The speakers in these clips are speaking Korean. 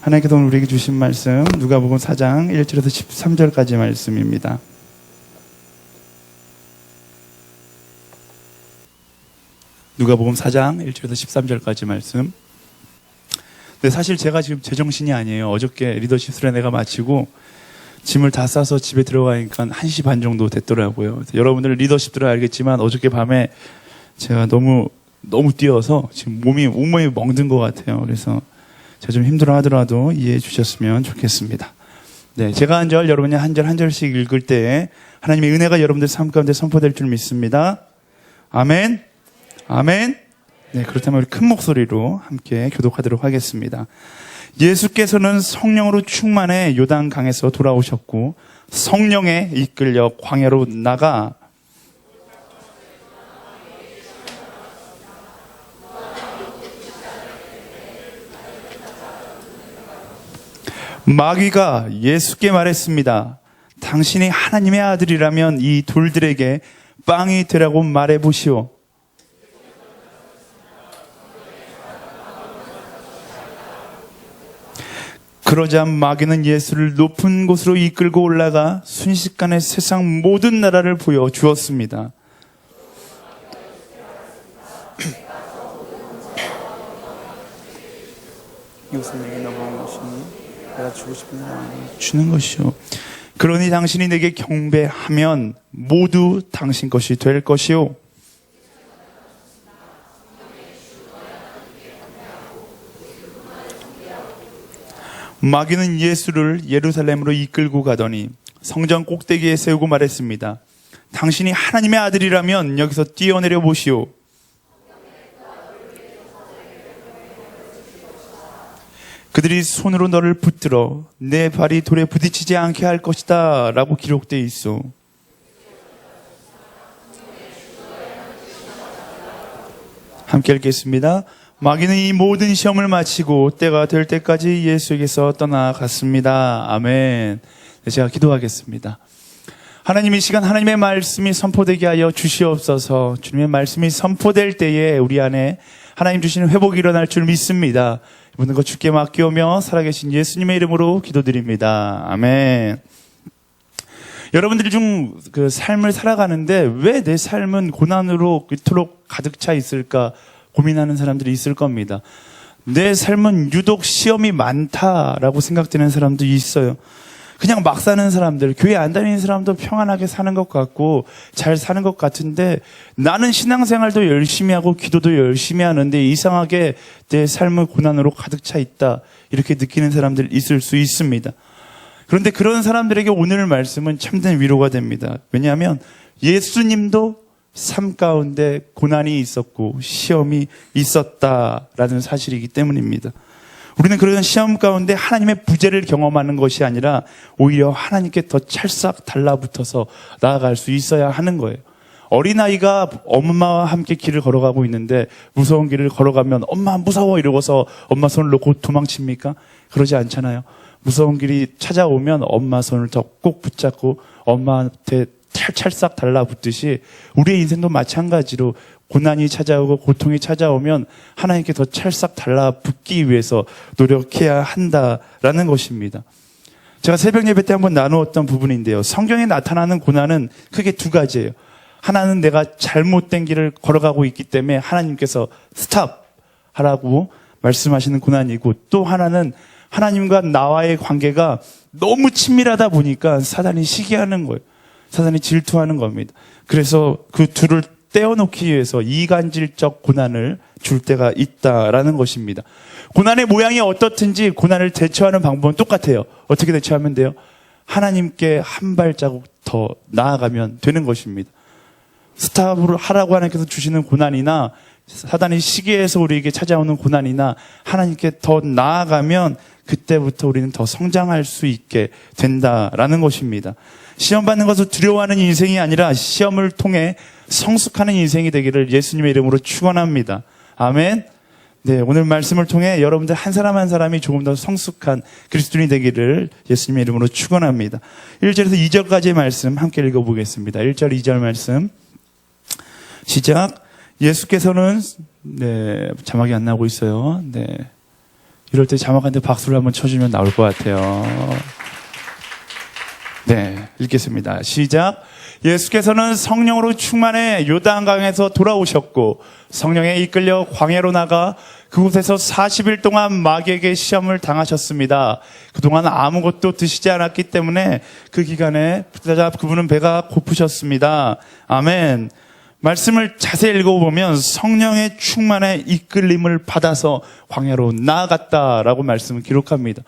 하나님께서 오늘 우리에게 주신 말씀 누가복음 4장 1절에서 13절까지 말씀입니다. 누가복음 4장 1절에서 13절까지 말씀. 근데 사실 제가 지금 제정신이 아니에요. 어저께 리더십 수련회가 마치고 짐을 다 싸서 집에 들어가니까 1시 반 정도 됐더라고요. 여러분들 리더십들은 알겠지만 어저께 밤에 제가 너무 뛰어서 지금 온몸이 멍든 것 같아요. 그래서 제가 좀 힘들어 하더라도 이해해 주셨으면 좋겠습니다. 네, 제가 한 절, 여러분이 한 절 한 절씩 읽을 때에 하나님의 은혜가 여러분들 삶 가운데 선포될 줄 믿습니다. 아멘. 아멘. 네, 그렇다면 우리 큰 목소리로 함께 교독하도록 하겠습니다. 예수께서는 성령으로 충만해 요단강에서 돌아오셨고 성령에 이끌려 광야로 나가 마귀가 예수께 말했습니다. 당신이 하나님의 아들이라면 이 돌들에게 빵이 되라고 말해보시오. 그러자 마귀는 예수를 높은 곳으로 이끌고 올라가 순식간에 세상 모든 나라를 보여주었습니다. 이것은 내게 넘어온 것이니 내가 주고 싶은 사람에게 주는 것이요. 그러니 당신이 내게 경배하면 모두 당신 것이 될 것이요. 마귀는 예수를 예루살렘으로 이끌고 가더니 성전 꼭대기에 세우고 말했습니다. 당신이 하나님의 아들이라면 여기서 뛰어내려 보시오. 그들이 손으로 너를 붙들어 내 발이 돌에 부딪히지 않게 할 것이다 라고 기록되어 있어. 함께 읽겠습니다. 마귀는 이 모든 시험을 마치고 때가 될 때까지 예수에게서 떠나갔습니다. 아멘. 제가 기도하겠습니다. 하나님, 이 시간 하나님의 말씀이 선포되게 하여 주시옵소서. 주님의 말씀이 선포될 때에 우리 안에 하나님 주시는 회복이 일어날 줄 믿습니다. 모든 것 주께 맡기오며 살아계신 예수님의 이름으로 기도드립니다. 아멘. 여러분들이 좀 그 삶을 살아가는데 왜 내 삶은 고난으로 이토록 가득 차 있을까 고민하는 사람들이 있을 겁니다. 내 삶은 유독 시험이 많다라고 생각되는 사람도 있어요. 그냥 막 사는 사람들, 교회 안 다니는 사람도 평안하게 사는 것 같고 잘 사는 것 같은데 나는 신앙생활도 열심히 하고 기도도 열심히 하는데 이상하게 내 삶은 고난으로 가득 차 있다, 이렇게 느끼는 사람들 있을 수 있습니다. 그런데 그런 사람들에게 오늘 말씀은 참된 위로가 됩니다. 왜냐하면 예수님도 삶 가운데 고난이 있었고 시험이 있었다라는 사실이기 때문입니다. 우리는 그런 시험 가운데 하나님의 부재를 경험하는 것이 아니라 오히려 하나님께 더 찰싹 달라붙어서 나아갈 수 있어야 하는 거예요. 어린아이가 엄마와 함께 길을 걸어가고 있는데 무서운 길을 걸어가면 엄마 무서워 이러고서 엄마 손을 놓고 도망칩니까? 그러지 않잖아요. 무서운 길이 찾아오면 엄마 손을 더 꼭 붙잡고 엄마한테 찰싹 달라붙듯이 우리의 인생도 마찬가지로 고난이 찾아오고 고통이 찾아오면 하나님께 더 찰싹 달라붙기 위해서 노력해야 한다라는 것입니다. 제가 새벽 예배 때 한번 나누었던 부분인데요. 성경에 나타나는 고난은 크게 두 가지예요. 하나는 내가 잘못된 길을 걸어가고 있기 때문에 하나님께서 스탑 하라고 말씀하시는 고난이고, 또 하나는 하나님과 나와의 관계가 너무 친밀하다 보니까 사단이 시기하는 거예요. 사단이 질투하는 겁니다. 그래서 그 둘을 떼어놓기 위해서 이간질적 고난을 줄 때가 있다라는 것입니다. 고난의 모양이 어떻든지 고난을 대처하는 방법은 똑같아요. 어떻게 대처하면 돼요? 하나님께 한 발자국 더 나아가면 되는 것입니다. 스탑을 하라고 하나님께서 주시는 고난이나 사단이 시기해서 우리에게 찾아오는 고난이나 하나님께 더 나아가면 그때부터 우리는 더 성장할 수 있게 된다라는 것입니다. 시험 받는 것을 두려워하는 인생이 아니라 시험을 통해 성숙하는 인생이 되기를 예수님의 이름으로 축원합니다. 아멘. 네, 오늘 말씀을 통해 여러분들 한 사람 한 사람이 조금 더 성숙한 그리스도인이 되기를 예수님의 이름으로 축원합니다. 1절에서 2절까지의 말씀 함께 읽어보겠습니다. 1절, 2절 말씀 시작. 예수께서는 자막이 안 나오고 있어요. 네, 이럴 때 자막한테 박수를 한번 쳐주면 나올 것 같아요. 네, 읽겠습니다. 시작. 예수께서는 성령으로 충만해 요단강에서 돌아오셨고 성령에 이끌려 광야로 나가 그곳에서 40일 동안 마귀에게 시험을 당하셨습니다. 그동안 아무것도 드시지 않았기 때문에 그 기간에 그분은 배가 고프셨습니다. 아멘. 말씀을 자세히 읽어보면 성령의 충만에 이끌림을 받아서 광야로 나아갔다라고 말씀을 기록합니다.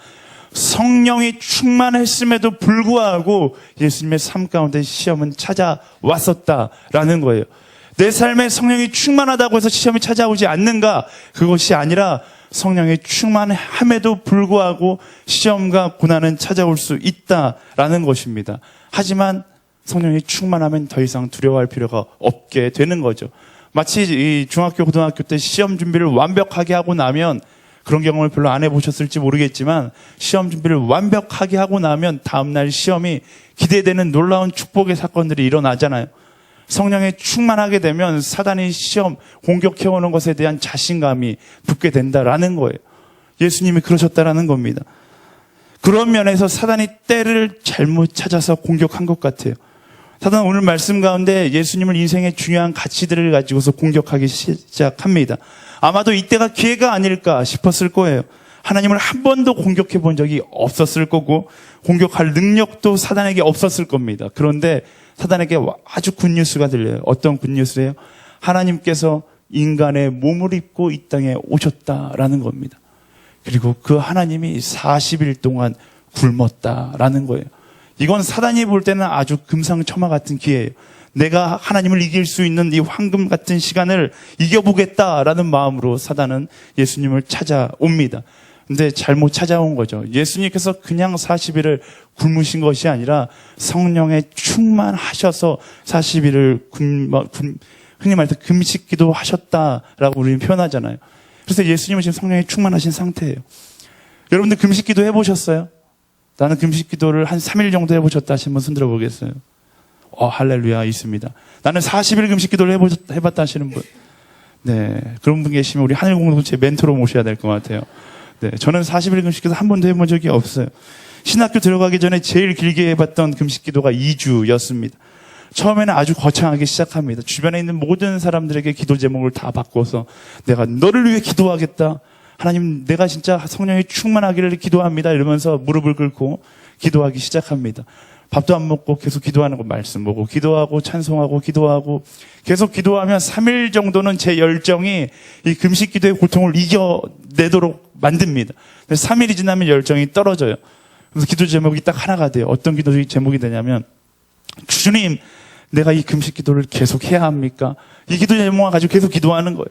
성령이 충만했음에도 불구하고 예수님의 삶 가운데 시험은 찾아왔었다라는 거예요. 내 삶에 성령이 충만하다고 해서 시험이 찾아오지 않는가? 그것이 아니라 성령이 충만함에도 불구하고 시험과 고난은 찾아올 수 있다라는 것입니다. 하지만 성령이 충만하면 더 이상 두려워할 필요가 없게 되는 거죠. 마치 이 중학교, 고등학교 때 시험 준비를 완벽하게 하고 나면, 그런 경험을 별로 안 해보셨을지 모르겠지만 시험 준비를 완벽하게 하고 나면 다음날 시험이 기대되는 놀라운 축복의 사건들이 일어나잖아요. 성령에 충만하게 되면 사단이 시험 공격해오는 것에 대한 자신감이 붙게 된다라는 거예요. 예수님이 그러셨다라는 겁니다. 그런 면에서 사단이 때를 잘못 찾아서 공격한 것 같아요. 사단은 오늘 말씀 가운데 예수님을 인생의 중요한 가치들을 가지고서 공격하기 시작합니다. 아마도 이때가 기회가 아닐까 싶었을 거예요. 하나님을 한 번도 공격해 본 적이 없었을 거고 공격할 능력도 사단에게 없었을 겁니다. 그런데 사단에게 아주 굿뉴스가 들려요. 어떤 굿뉴스예요? 하나님께서 인간의 몸을 입고 이 땅에 오셨다라는 겁니다. 그리고 그 하나님이 40일 동안 굶었다라는 거예요. 이건 사단이 볼 때는 아주 금상첨화 같은 기회예요. 내가 하나님을 이길 수 있는 이 황금 같은 시간을 이겨보겠다라는 마음으로 사단은 예수님을 찾아옵니다. 근데 잘못 찾아온 거죠. 예수님께서 그냥 40일을 굶으신 것이 아니라 성령에 충만하셔서 40일을 흔히 말해서 금식기도 하셨다라고 우리는 표현하잖아요. 그래서 예수님은 지금 성령에 충만하신 상태예요. 여러분들 금식기도 해보셨어요? 나는 금식기도를 한 3일 정도 해보셨다 하신 분 손 들어보겠어요? 할렐루야, 있습니다. 나는 40일 금식기도를 해봤다 하시는 분. 네, 그런 분 계시면 우리 하늘공동체 멘토로 모셔야 될 것 같아요. 네, 저는 40일 금식기도 한 번도 해본 적이 없어요. 신학교 들어가기 전에 제일 길게 해봤던 금식기도가 2주였습니다. 처음에는 아주 거창하게 시작합니다. 주변에 있는 모든 사람들에게 기도 제목을 다 바꿔서 내가 너를 위해 기도하겠다. 하나님, 내가 진짜 성령이 충만하기를 기도합니다. 이러면서 무릎을 꿇고 기도하기 시작합니다. 밥도 안 먹고 계속 기도하는 거 말씀 보고 기도하고 찬송하고 기도하고 계속 기도하면 3일 정도는 제 열정이 이 금식 기도의 고통을 이겨내도록 만듭니다. 3일이 지나면 열정이 떨어져요. 그래서 기도 제목이 딱 하나가 돼요. 어떤 기도 제목이 되냐면 주님, 내가 이 금식 기도를 계속 해야 합니까? 이 기도 제목을 가지고 계속 기도하는 거예요.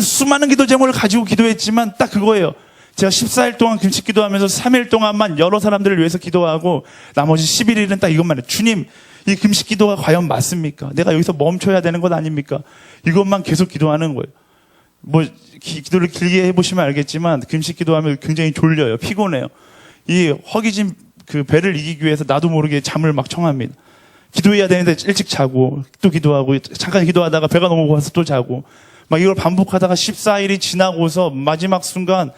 수많은 기도 제목을 가지고 기도했지만 딱 그거예요. 제가 14일 동안 금식 기도하면서 3일 동안만 여러 사람들을 위해서 기도하고 나머지 11일은 딱 이것만 해요. 주님, 이 금식 기도가 과연 맞습니까? 내가 여기서 멈춰야 되는 것 아닙니까? 이것만 계속 기도하는 거예요. 기도를 길게 해보시면 알겠지만 금식 기도하면 굉장히 졸려요. 피곤해요. 이 허기진 그 배를 이기기 위해서 나도 모르게 잠을 막 청합니다. 기도해야 되는데 일찍 자고 또 기도하고 잠깐 기도하다가 배가 너무 고파서 또 자고 막 이걸 반복하다가 14일이 지나고서 마지막 순간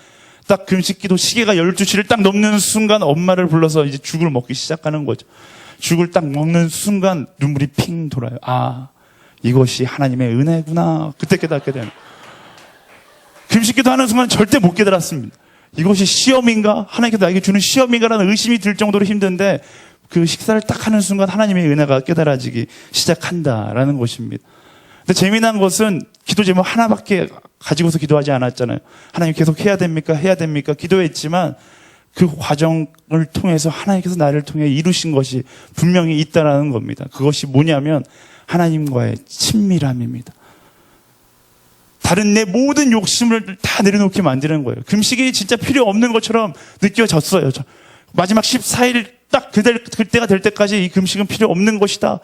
딱 금식기도 시계가 12시를 딱 넘는 순간 엄마를 불러서 이제 죽을 먹기 시작하는 거죠. 죽을 딱 먹는 순간 눈물이 핑 돌아요. 이것이 하나님의 은혜구나. 그때 깨닫게 되는. 금식기도 하는 순간 절대 못 깨달았습니다. 이것이 시험인가? 하나님께서 나에게 주는 시험인가라는 의심이 들 정도로 힘든데 그 식사를 딱 하는 순간 하나님의 은혜가 깨달아지기 시작한다라는 것입니다. 근데 재미난 것은 기도 제목 하나밖에 가지고서 기도하지 않았잖아요. 하나님 계속 해야 됩니까? 해야 됩니까? 기도했지만 그 과정을 통해서 하나님께서 나를 통해 이루신 것이 분명히 있다라는 겁니다. 그것이 뭐냐면 하나님과의 친밀함입니다. 다른 내 모든 욕심을 다 내려놓게 만드는 거예요. 금식이 진짜 필요 없는 것처럼 느껴졌어요. 마지막 14일 딱 그때가 될 때까지 이 금식은 필요 없는 것이다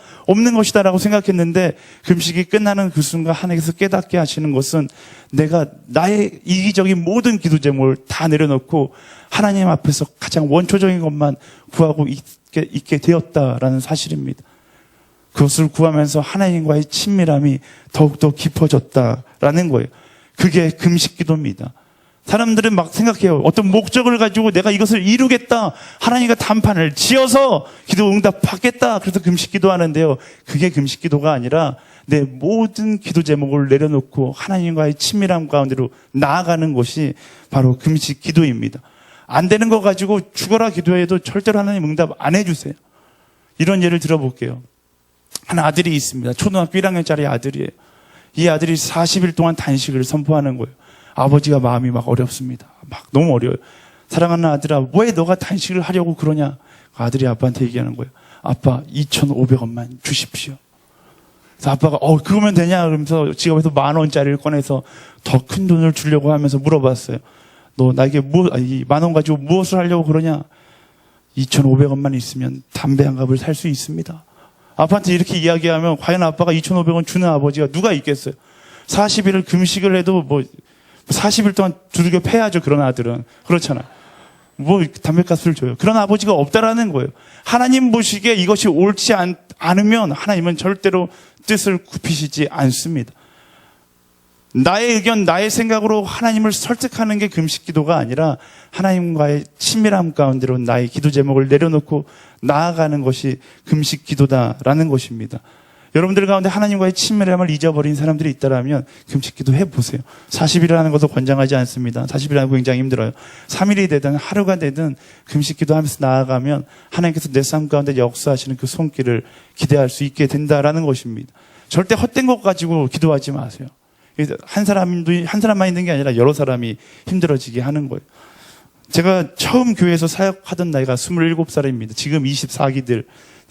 라고 생각했는데 금식이 끝나는 그 순간 하나님께서 깨닫게 하시는 것은 내가 나의 이기적인 모든 기도 제목을 다 내려놓고 하나님 앞에서 가장 원초적인 것만 구하고 있게 되었다라는 사실입니다. 그것을 구하면서 하나님과의 친밀함이 더욱더 깊어졌다라는 거예요. 그게 금식 기도입니다. 사람들은 막 생각해요. 어떤 목적을 가지고 내가 이것을 이루겠다. 하나님과 단판을 지어서 기도 응답 받겠다. 그래서 금식 기도하는데요. 그게 금식 기도가 아니라 내 모든 기도 제목을 내려놓고 하나님과의 친밀함 가운데로 나아가는 것이 바로 금식 기도입니다. 안 되는 거 가지고 죽어라 기도해도 절대로 하나님 응답 안 해주세요. 이런 예를 들어볼게요. 한 아들이 있습니다. 초등학교 1학년짜리 아들이에요. 이 아들이 40일 동안 단식을 선포하는 거예요. 아버지가 마음이 막 어렵습니다. 막 너무 어려워요. 사랑하는 아들아, 왜 너가 단식을 하려고 그러냐? 아들이 아빠한테 얘기하는 거예요. 아빠, 2,500원만 주십시오. 그래서 아빠가 그거면 되냐? 그러면서 지갑에서 10,000원짜리를 꺼내서 더 큰 돈을 주려고 하면서 물어봤어요. 너 나에게 10,000원 가지고 무엇을 하려고 그러냐? 2,500원만 있으면 담배 한 갑을 살 수 있습니다. 아빠한테 이렇게 이야기하면 과연 아빠가 2,500원 주는 아버지가 누가 있겠어요? 40일을 금식을 해도 40일 동안 두들겨 패야죠. 그런 아들은. 그렇잖아. 담배값을 줘요. 그런 아버지가 없다라는 거예요. 하나님 보시기에 이것이 옳지 않으면 하나님은 절대로 뜻을 굽히시지 않습니다. 나의 의견, 나의 생각으로 하나님을 설득하는 게 금식 기도가 아니라 하나님과의 친밀함 가운데로 나의 기도 제목을 내려놓고 나아가는 것이 금식 기도다라는 것입니다. 여러분들 가운데 하나님과의 친밀함을 잊어버린 사람들이 있다면 금식 기도 해보세요. 40일을 하는 것도 권장하지 않습니다. 40일 하는 거 굉장히 힘들어요. 3일이 되든 하루가 되든 금식 기도하면서 나아가면 하나님께서 내 삶 가운데 역사하시는 그 손길을 기대할 수 있게 된다라는 것입니다. 절대 헛된 것 가지고 기도하지 마세요. 한 사람만 있는 게 아니라 여러 사람이 힘들어지게 하는 거예요. 제가 처음 교회에서 사역하던 나이가 27살입니다. 지금 24기들.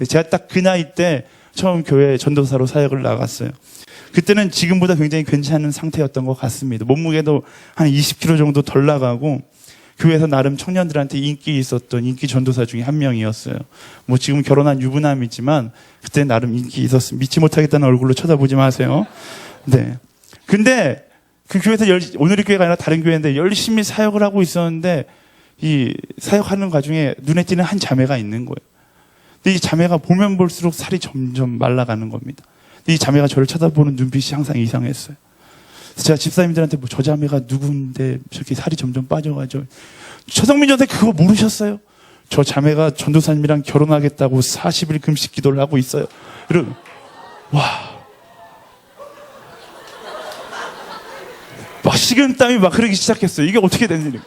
제가 딱 그 나이 때 처음 교회 전도사로 사역을 나갔어요. 그때는 지금보다 굉장히 괜찮은 상태였던 것 같습니다. 몸무게도 한 20kg 정도 덜 나가고 교회에서 나름 청년들한테 인기 있었던 인기 전도사 중에 한 명이었어요. 지금 결혼한 유부남이지만 그때 나름 인기 있었어요. 믿지 못하겠다는 얼굴로 쳐다보지 마세요. 네. 근데 그 교회에서 오늘의 교회가 아니라 다른 교회인데 열심히 사역을 하고 있었는데 이 사역하는 과정에 눈에 띄는 한 자매가 있는 거예요. 근데 이 자매가 보면 볼수록 살이 점점 말라가는 겁니다. 근데 이 자매가 저를 쳐다보는 눈빛이 항상 이상했어요. 그래서 제가 집사님들한테 저 자매가 누군데 저렇게 살이 점점 빠져가지고 최성민 전사 그거 모르셨어요? 저 자매가 전도사님이랑 결혼하겠다고 40일 금식 기도를 하고 있어요. 여러분, 막 식은땀이 막 흐르기 시작했어요. 이게 어떻게 된 일이에요?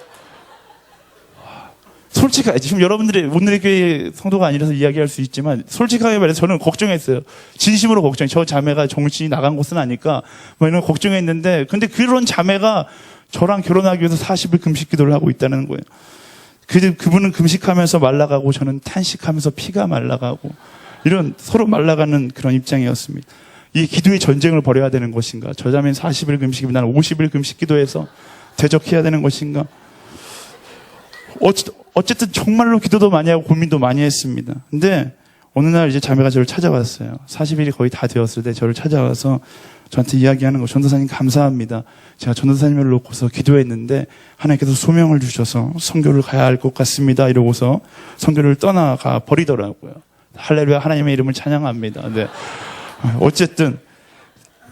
솔직하게, 지금 여러분들이 오늘의 교회 성도가 아니라서 이야기할 수 있지만 솔직하게 말해서 저는 걱정했어요. 진심으로 걱정해요. 저 자매가 정신이 나간 곳은 아니까 이런 걱정했는데 근데 그런 자매가 저랑 결혼하기 위해서 40일 금식 기도를 하고 있다는 거예요. 그분은 금식하면서 말라가고 저는 탄식하면서 피가 말라가고 이런 서로 말라가는 그런 입장이었습니다. 이 기도의 전쟁을 벌여야 되는 것인가? 저 자매는 40일 금식이면 나는 50일 금식 기도해서 대적해야 되는 것인가? 어쨌든 정말로 기도도 많이 하고 고민도 많이 했습니다. 근데 어느 날 이제 자매가 저를 찾아왔어요. 40일이 거의 다 되었을 때 저를 찾아와서 저한테 이야기하는 거, 전도사님 감사합니다. 제가 전도사님을 놓고서 기도했는데 하나님께서 소명을 주셔서 선교를 가야 할 것 같습니다. 이러고서 선교를 떠나가 버리더라고요. 할렐루야, 하나님의 이름을 찬양합니다. 네. 어쨌든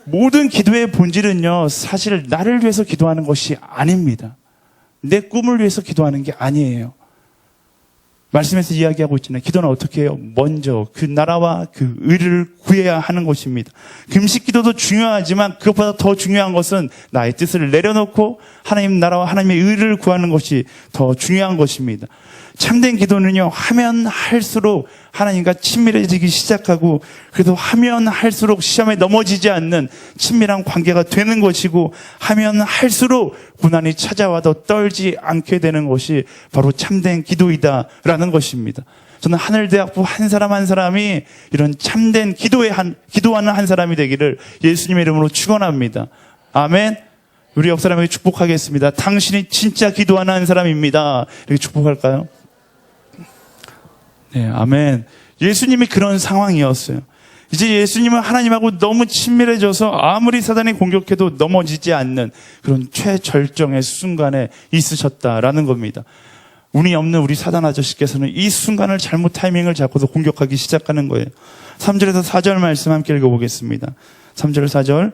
모든 기도의 본질은요, 사실 나를 위해서 기도하는 것이 아닙니다. 내 꿈을 위해서 기도하는 게 아니에요. 말씀에서 이야기하고 있잖아요. 기도는 어떻게 해요? 먼저 그 나라와 그 의를 구해야 하는 것입니다. 금식 기도도 중요하지만 그것보다 더 중요한 것은 나의 뜻을 내려놓고 하나님 나라와 하나님의 의를 구하는 것이 더 중요한 것입니다. 참된 기도는요, 하면 할수록 하나님과 친밀해지기 시작하고, 그래도 하면 할수록 시험에 넘어지지 않는 친밀한 관계가 되는 것이고, 하면 할수록 고난이 찾아와도 떨지 않게 되는 것이 바로 참된 기도이다라는 것입니다. 저는 하늘대학부 한 사람 한 사람이 이런 참된 기도하는 한 사람이 되기를 예수님의 이름으로 축원합니다. 아멘. 우리 옆 사람에게 축복하겠습니다. 당신이 진짜 기도하는 한 사람입니다. 이렇게 축복할까요? 네, 아멘. 예수님이 그런 상황이었어요. 이제 예수님은 하나님하고 너무 친밀해져서 아무리 사단이 공격해도 넘어지지 않는 그런 최절정의 순간에 있으셨다라는 겁니다. 운이 없는 우리 사단 아저씨께서는 이 순간을 잘못 타이밍을 잡고서 공격하기 시작하는 거예요. 3절에서 4절 말씀 함께 읽어보겠습니다. 3절 4절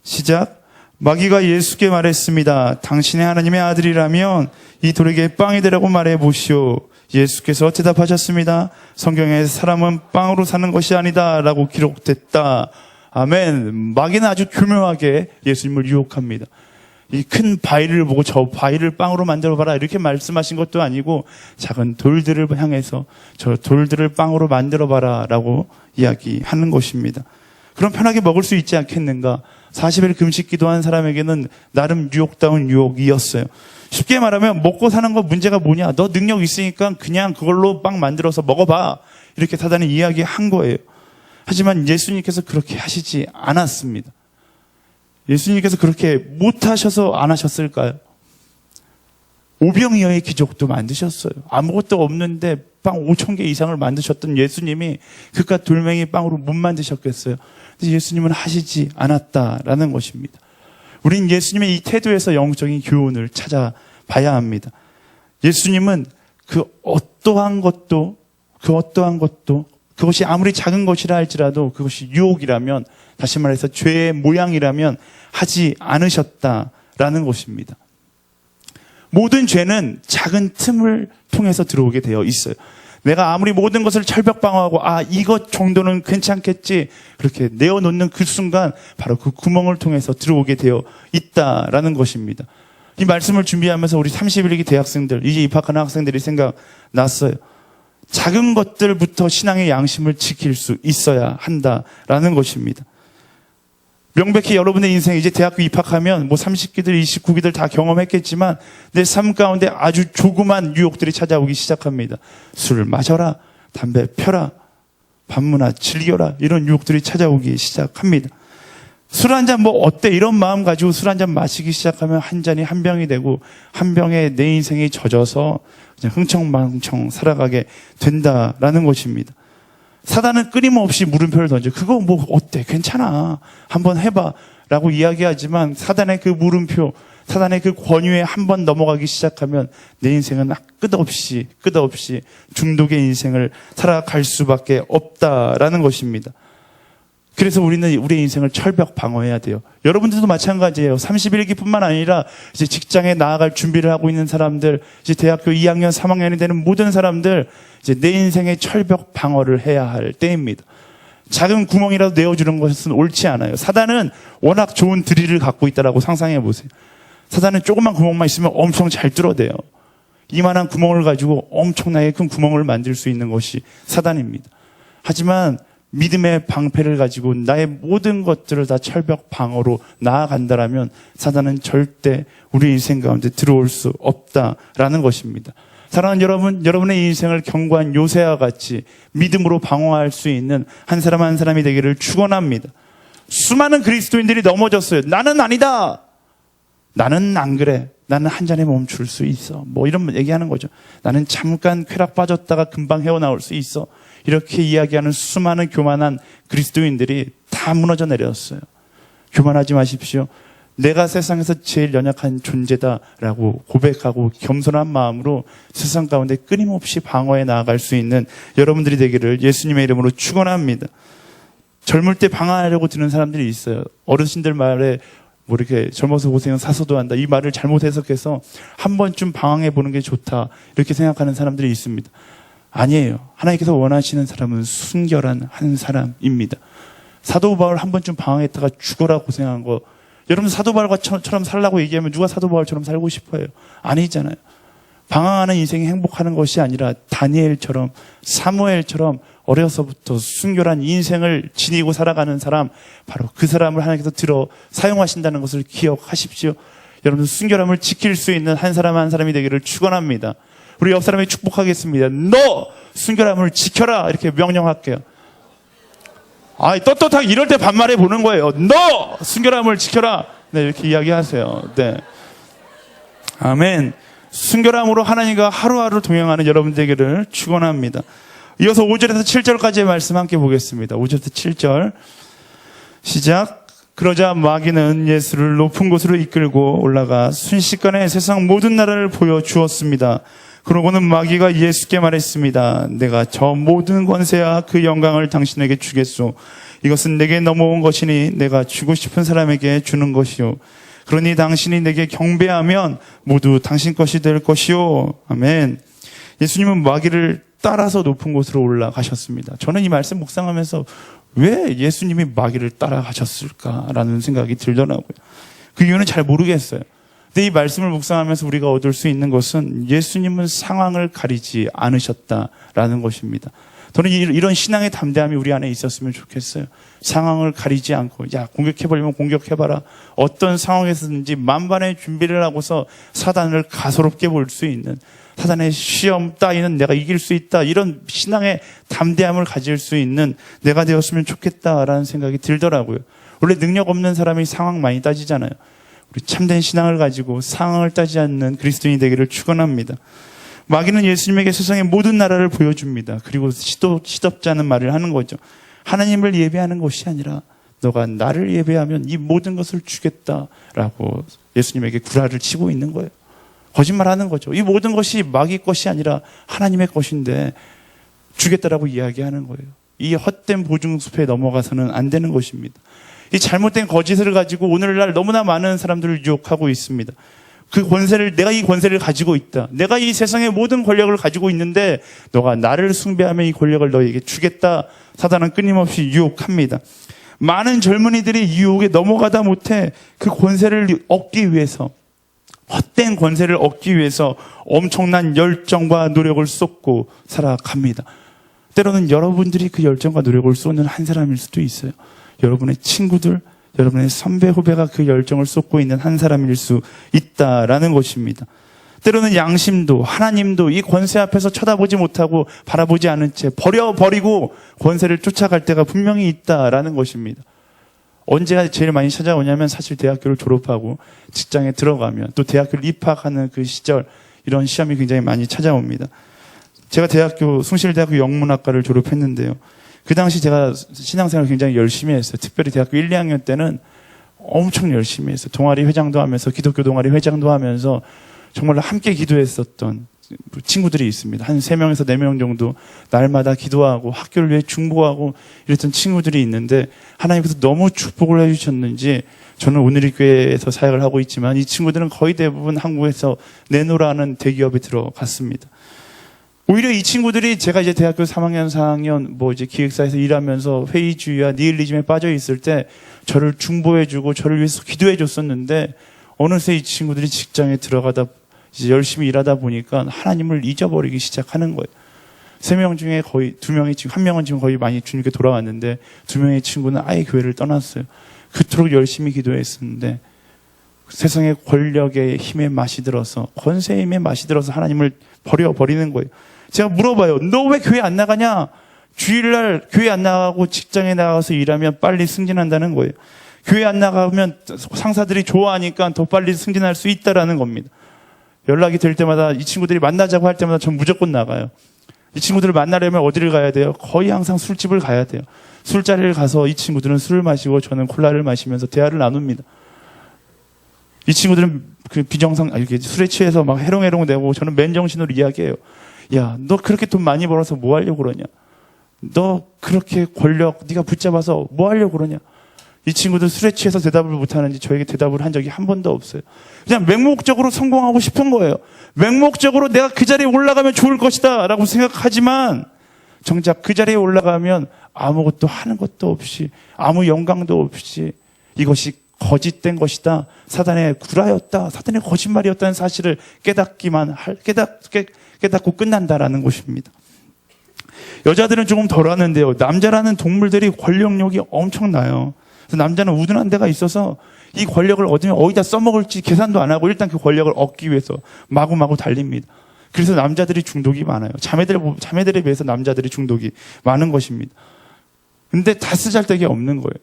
시작. 마귀가 예수께 말했습니다. 당신이 하나님의 아들이라면 이 돌에게 빵이 되라고 말해 보시오. 예수께서 대답하셨습니다. 성경에 사람은 빵으로 사는 것이 아니다 라고 기록됐다. 아멘. 마귀는 아주 교묘하게 예수님을 유혹합니다. 이 큰 바위를 보고 저 바위를 빵으로 만들어봐라 이렇게 말씀하신 것도 아니고 작은 돌들을 향해서 저 돌들을 빵으로 만들어봐라 라고 이야기하는 것입니다. 그럼 편하게 먹을 수 있지 않겠는가? 40일 금식 기도한 사람에게는 나름 유혹다운 유혹이었어요. 쉽게 말하면 먹고 사는 거 문제가 뭐냐? 너 능력 있으니까 그냥 그걸로 빵 만들어서 먹어봐. 이렇게 사단이 이야기한 거예요. 하지만 예수님께서 그렇게 하시지 않았습니다. 예수님께서 그렇게 못하셔서 안 하셨을까요? 오병이어의 기적도 만드셨어요. 아무것도 없는데 빵 5,000개 이상을 만드셨던 예수님이 그깟 돌멩이 빵으로 못 만드셨겠어요? 근데 예수님은 하시지 않았다라는 것입니다. 우린 예수님의 이 태도에서 영적인 교훈을 찾아봐야 합니다. 예수님은 그 어떠한 것도 그것이 아무리 작은 것이라 할지라도 그것이 유혹이라면, 다시 말해서 죄의 모양이라면 하지 않으셨다라는 것입니다. 모든 죄는 작은 틈을 통해서 들어오게 되어 있어요. 내가 아무리 모든 것을 철벽방어하고 이것 정도는 괜찮겠지 그렇게 내어놓는 그 순간 바로 그 구멍을 통해서 들어오게 되어 있다라는 것입니다. 이 말씀을 준비하면서 우리 31기 대학생들, 이제 입학하는 학생들이 생각났어요. 작은 것들부터 신앙의 양심을 지킬 수 있어야 한다라는 것입니다. 명백히 여러분의 인생 이제 대학교 입학하면 30기들 29기들 다 경험했겠지만 내 삶 가운데 아주 조그만 유혹들이 찾아오기 시작합니다. 술 마셔라, 담배 펴라, 밤문화 즐겨라, 이런 유혹들이 찾아오기 시작합니다. 술 한 잔 어때 이런 마음 가지고 술 한 잔 마시기 시작하면 한 잔이 한 병이 되고 한 병에 내 인생이 젖어서 그냥 흥청망청 살아가게 된다라는 것입니다. 사단은 끊임없이 물음표를 던져. 그거 어때? 괜찮아. 한번 해봐. 라고 이야기하지만 사단의 그 물음표, 사단의 그 권유에 한번 넘어가기 시작하면 내 인생은 끝없이 중독의 인생을 살아갈 수밖에 없다라는 것입니다. 그래서 우리는 우리의 인생을 철벽 방어해야 돼요. 여러분들도 마찬가지예요. 31기뿐만 아니라 이제 직장에 나아갈 준비를 하고 있는 사람들, 이제 대학교 2학년, 3학년이 되는 모든 사람들, 이제 내 인생의 철벽 방어를 해야 할 때입니다. 작은 구멍이라도 내어주는 것은 옳지 않아요. 사단은 워낙 좋은 드릴을 갖고 있다라고 상상해 보세요. 사단은 조그만 구멍만 있으면 엄청 잘 뚫어대요. 이만한 구멍을 가지고 엄청나게 큰 구멍을 만들 수 있는 것이 사단입니다. 하지만 믿음의 방패를 가지고 나의 모든 것들을 다 철벽 방어로 나아간다라면 사단은 절대 우리 인생 가운데 들어올 수 없다라는 것입니다. 사랑하는 여러분, 여러분의 인생을 견고한 요새와 같이 믿음으로 방어할 수 있는 한 사람 한 사람이 되기를 축원합니다. 수많은 그리스도인들이 넘어졌어요. 나는 아니다. 나는 안 그래. 나는 한 잔에 멈출 수 있어. 이런 얘기하는 거죠. 나는 잠깐 쾌락 빠졌다가 금방 헤어나올 수 있어. 이렇게 이야기하는 수많은 교만한 그리스도인들이 다 무너져 내렸어요. 교만하지 마십시오. 내가 세상에서 제일 연약한 존재다라고 고백하고 겸손한 마음으로 세상 가운데 끊임없이 방어해 나아갈 수 있는 여러분들이 되기를 예수님의 이름으로 축원합니다. 젊을 때 방어하려고 드는 사람들이 있어요. 어르신들 말에 이렇게 젊어서 고생은 사서도 한다. 이 말을 잘못 해석해서 한 번쯤 방황해 보는 게 좋다. 이렇게 생각하는 사람들이 있습니다. 아니에요. 하나님께서 원하시는 사람은 순결한 한 사람입니다. 사도 바울 한 번쯤 방황했다가 죽어라 고생한 거, 여러분 사도 바울처럼 살라고 얘기하면 누가 사도 바울처럼 살고 싶어요? 아니잖아요. 방황하는 인생이 행복하는 것이 아니라 다니엘처럼, 사무엘처럼 어려서부터 순결한 인생을 지니고 살아가는 사람, 바로 그 사람을 하나님께서 들어 사용하신다는 것을 기억하십시오. 여러분 순결함을 지킬 수 있는 한 사람 한 사람이 되기를 축원합니다. 우리 옆 사람이 축복하겠습니다. 너 순결함을 지켜라, 이렇게 명령할게요. 떳떳하게 이럴 때 반말해 보는 거예요. 너 순결함을 지켜라. 네, 이렇게 이야기하세요. 네. 아멘. 순결함으로 하나님과 하루하루 동행하는 여러분 되기를 축원합니다. 이어서 5절에서 7절까지의 말씀 함께 보겠습니다. 5절에서 7절 시작. 그러자 마귀는 예수를 높은 곳으로 이끌고 올라가 순식간에 세상 모든 나라를 보여주었습니다. 그러고는 마귀가 예수께 말했습니다. 내가 저 모든 권세와 그 영광을 당신에게 주겠소. 이것은 내게 넘어온 것이니 내가 주고 싶은 사람에게 주는 것이요. 그러니 당신이 내게 경배하면 모두 당신 것이 될 것이요. 아멘. 예수님은 마귀를 따라서 높은 곳으로 올라가셨습니다. 저는 이 말씀 묵상하면서 왜 예수님이 마귀를 따라가셨을까라는 생각이 들더라고요. 그 이유는 잘 모르겠어요. 근데 이 말씀을 묵상하면서 우리가 얻을 수 있는 것은 예수님은 상황을 가리지 않으셨다라는 것입니다. 저는 이런 신앙의 담대함이 우리 안에 있었으면 좋겠어요. 상황을 가리지 않고, 야, 공격해버리면 공격해봐라. 어떤 상황에서든지 만반의 준비를 하고서 사단을 가소롭게 볼 수 있는, 사단의 시험 따위는 내가 이길 수 있다. 이런 신앙의 담대함을 가질 수 있는 내가 되었으면 좋겠다라는 생각이 들더라고요. 원래 능력 없는 사람이 상황 많이 따지잖아요. 우리 참된 신앙을 가지고 상황을 따지지 않는 그리스도인이 되기를 축원합니다. 마귀는 예수님에게 세상의 모든 나라를 보여줍니다. 그리고 시덥지 않은 말을 하는 거죠. 하나님을 예배하는 것이 아니라 너가 나를 예배하면 이 모든 것을 주겠다라고 예수님에게 구라를 치고 있는 거예요. 거짓말하는 거죠. 이 모든 것이 마귀 것이 아니라 하나님의 것인데 주겠다라고 이야기하는 거예요. 이 헛된 보증숲에 넘어가서는 안 되는 것입니다. 이 잘못된 거짓을 가지고 오늘날 너무나 많은 사람들을 유혹하고 있습니다. 그 권세를, 내가 이 권세를 가지고 있다. 내가 이 세상의 모든 권력을 가지고 있는데 너가 나를 숭배하면 이 권력을 너에게 주겠다. 사단은 끊임없이 유혹합니다. 많은 젊은이들이 유혹에 넘어가다 못해 그 권세를 얻기 위해서, 헛된 권세를 얻기 위해서 엄청난 열정과 노력을 쏟고 살아갑니다. 때로는 여러분들이 그 열정과 노력을 쏟는 한 사람일 수도 있어요. 여러분의 친구들, 여러분의 선배, 후배가 그 열정을 쏟고 있는 한 사람일 수 있다라는 것입니다. 때로는 양심도 하나님도 이 권세 앞에서 쳐다보지 못하고 바라보지 않은 채 버려버리고 권세를 쫓아갈 때가 분명히 있다라는 것입니다. 언제가 제일 많이 찾아오냐면 사실 대학교를 졸업하고 직장에 들어가면 또 대학교를 입학하는 그 시절, 이런 시험이 굉장히 많이 찾아옵니다. 제가 숭실대학교 영문학과를 졸업했는데요. 그 당시 제가 신앙생활을 굉장히 열심히 했어요. 특별히 대학교 1, 2학년 때는 엄청 열심히 했어요. 동아리 회장도 하면서, 기독교 동아리 회장도 하면서 정말 함께 기도했었던 친구들이 있습니다. 한 3명에서 4명 정도 날마다 기도하고 학교를 위해 중보하고 이랬던 친구들이 있는데 하나님께서 너무 축복을 해주셨는지 저는 오늘의 교회에서 사역을 하고 있지만 이 친구들은 거의 대부분 한국에서 내노라는 대기업에 들어갔습니다. 오히려 이 친구들이 제가 이제 대학교 3학년, 4학년 이제 기획사에서 일하면서 회의주의와 니힐리즘에 빠져 있을 때 저를 중보해주고 저를 위해서 기도해줬었는데 어느새 이 친구들이 직장에 들어가다 이제 열심히 일하다 보니까 하나님을 잊어버리기 시작하는 거예요. 3명 중에 거의 2명이 지금, 1명은 지금 거의 많이 주님께 돌아왔는데 2명의 친구는 아예 교회를 떠났어요. 그토록 열심히 기도했었는데 세상의 권력의 힘에 맛이 들어서, 권세의 힘에 맛이 들어서 하나님을 버려버리는 거예요. 제가 물어봐요. 너 왜 교회 안 나가냐? 주일날 교회 안 나가고 직장에 나가서 일하면 빨리 승진한다는 거예요. 교회 안 나가면 상사들이 좋아하니까 더 빨리 승진할 수 있다라는 겁니다. 연락이 될 때마다 이 친구들이 만나자고 할 때마다 전 무조건 나가요. 이 친구들을 만나려면 어디를 가야 돼요? 거의 항상 술집을 가야 돼요. 술자리를 가서 이 친구들은 술을 마시고 저는 콜라를 마시면서 대화를 나눕니다. 이 친구들은 이렇게 술에 취해서 막 해롱해롱 대고 저는 맨정신으로 이야기해요. 야, 너 그렇게 돈 많이 벌어서 뭐 하려고 그러냐? 너 그렇게 권력 네가 붙잡아서 뭐 하려고 그러냐? 이 친구들 술에 취해서 대답을 못하는지 저에게 대답을 한 적이 한 번도 없어요. 그냥 맹목적으로 성공하고 싶은 거예요. 맹목적으로 내가 그 자리에 올라가면 좋을 것이다 라고 생각하지만 정작 그 자리에 올라가면 아무것도 하는 것도 없이 아무 영광도 없이 이것이 거짓된 것이다. 사단의 구라였다. 사단의 거짓말이었다는 사실을 깨닫고 끝난다라는 것입니다. 여자들은 조금 덜하는데요. 남자라는 동물들이 권력력이 엄청나요. 그래서 남자는 우둔한 데가 있어서 이 권력을 얻으면 어디다 써먹을지 계산도 안 하고 일단 그 권력을 얻기 위해서 마구마구 달립니다. 그래서 남자들이 중독이 많아요. 자매들에 비해서 남자들이 중독이 많은 것입니다. 근데 다 쓰잘데기 없는 거예요.